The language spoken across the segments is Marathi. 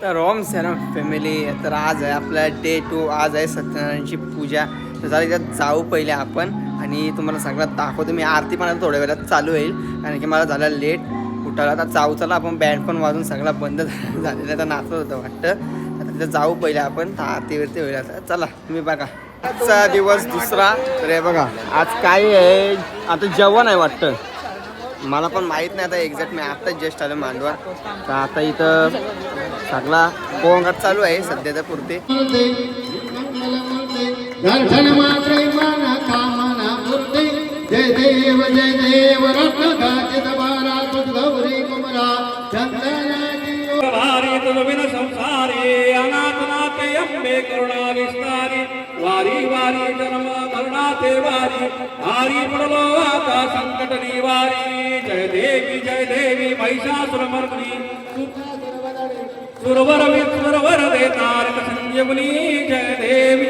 तर ओम सॅनम फॅमिली. तर आज आहे आपला डे 2. आज आहे सत्यनारायणची पूजा. तर जरा इथं जाऊ पहिले आपण आणि तुम्हाला सगळं दाखवतो. मी आरती पण आता थोड्या वेळात चालू होईल कारण की मला झालं लेट उठायला. आता जाऊ चला आपण. बँड पण वाजून सगळा बंद झालेला तर नाचत होतं वाटतं. आता तिथं जाऊ पहिले आपण. तर आरतीवरती होईल आता. चला तुम्ही बघा. आजचा दिवस दुसरा. तर हे बघा आज काय आहे. आता जेवण आहे वाटतं. मला पण माहीत नाही आता एक्झॅक्ट. मी आत्ताच जस्ट आलो मांडवा. तर आता इथं सगळा गोंगाट चालू आहे सध्याच्या पुरते. जय देव जय देव गौरी कुमरा चंदनारी तुलविन संसारी अनाथनाथे अंबे करुणा विस्तारी वारी वारी जन्म करुणाते वारी हारी पडलो आता संकट निवारी जय देवी महिषासुरमर्दिनी सुरवर दे तारक संजीवनी जय देवी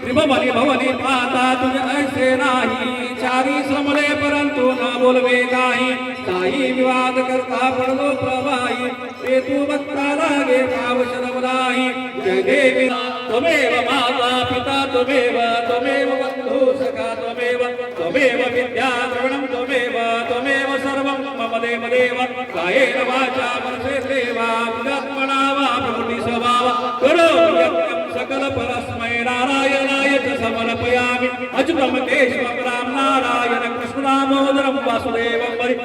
त्रिभुवनी भवनी माता तुझे ऐसे नाही चारी श्रमले परंतु न बोलवे काही विवाद करता पडलो प्रवाही ते तू बघता लागे भाव शरवलाही जय देवी त्वमेव माता पिता त्वमेव बंधु सखा त्वमेव विद्या द्रविणं त्वमेव सर्वं मम देव कायेन वाचा मनसेवा बुद्धात्मना वा प्रकृति स्वभाव करोमि यज्ञं सकल परस्मै नारायणाय च समर्पयामि अच्युतं केशवं राम नारायण कृष्ण दामोदरं वासुदेवं हरि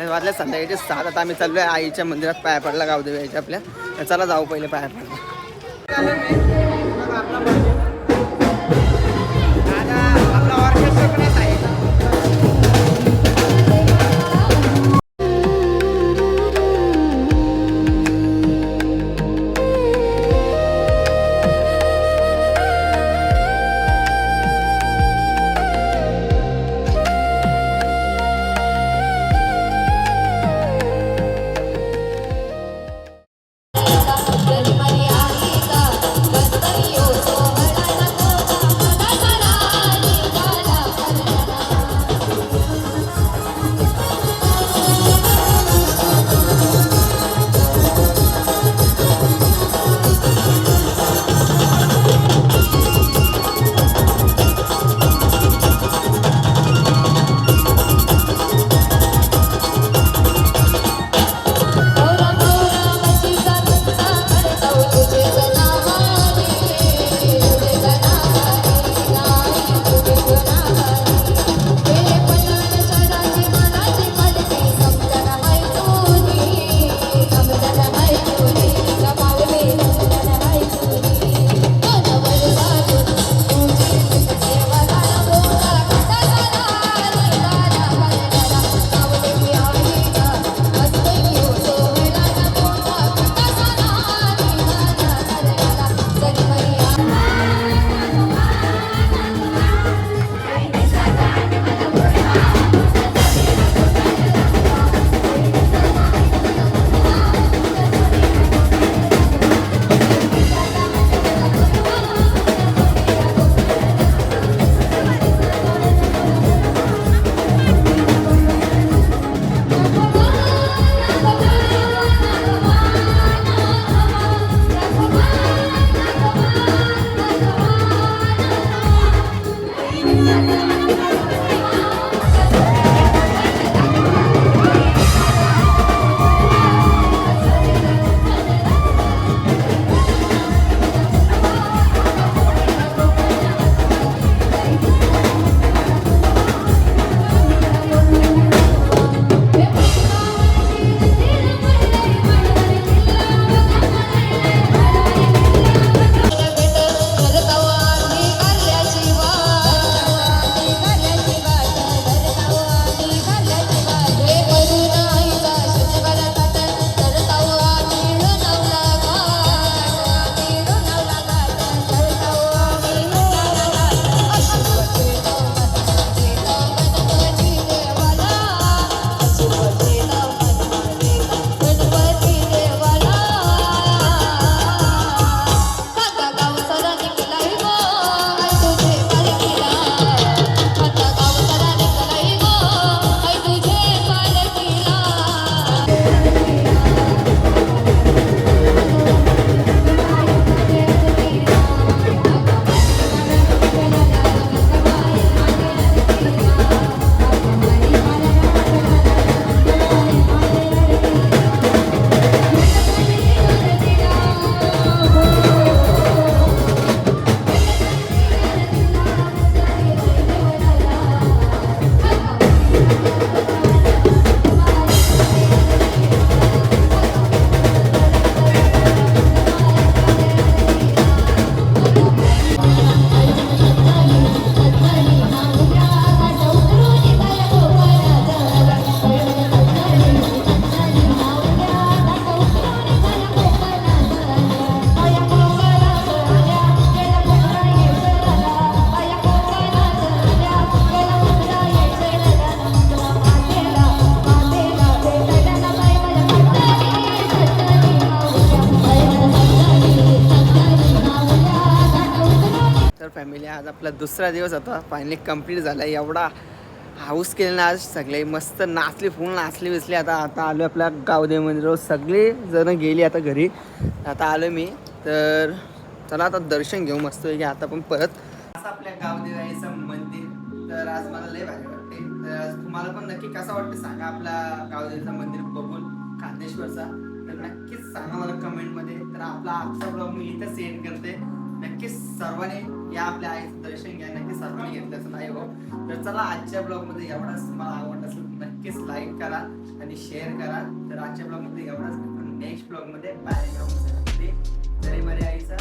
वाजल्या संध्याकाळचे 7. आता आम्ही चाललो आहे आईच्या मंदिरात पाया पडला गावदेवी यायच्या आपल्या. तर चला जाऊ पहिले पाया पडला. आपला दुसरा दिवस होता फायनली कंप्लीट झाला. एवढा हाऊस केलं ना आज सगळे मस्त नाचली फुल नाचली बिचली. आता आलो आपल्या गावदेवी मंदिरावर सगळे जण गेली आता घरी. आता आलो मी तर चला आता दर्शन घेऊ मस्त की आता पण परत असं आपल्या गावदेवाचं मंदिर. तर आज मला लय भारी वाटते. तर आज तुम्हाला पण नक्की कसं वाटतं सांगा आपल्या गावदेवीचं मंदिर बघून खांदेश्वरचा. तर नक्कीच सांगा मला कमेंटमध्ये. तर आपला आजचा ब्लॉग मी इथं सेंड करते. नक्कीच सर्वांनी या आपल्या आईचं दर्शन घ्या. नक्की सर्वांनी घेतल्याचं नाही हो. तर चला आजच्या ब्लॉगमध्ये एवढाच. तुम्हाला आवडत असेल तर नक्कीच लाईक करा आणि शेअर करा. तर आजच्या ब्लॉगमध्ये एवढाच. नेक्स्ट ब्लॉगमध्ये बाय. जरी बरे आईचा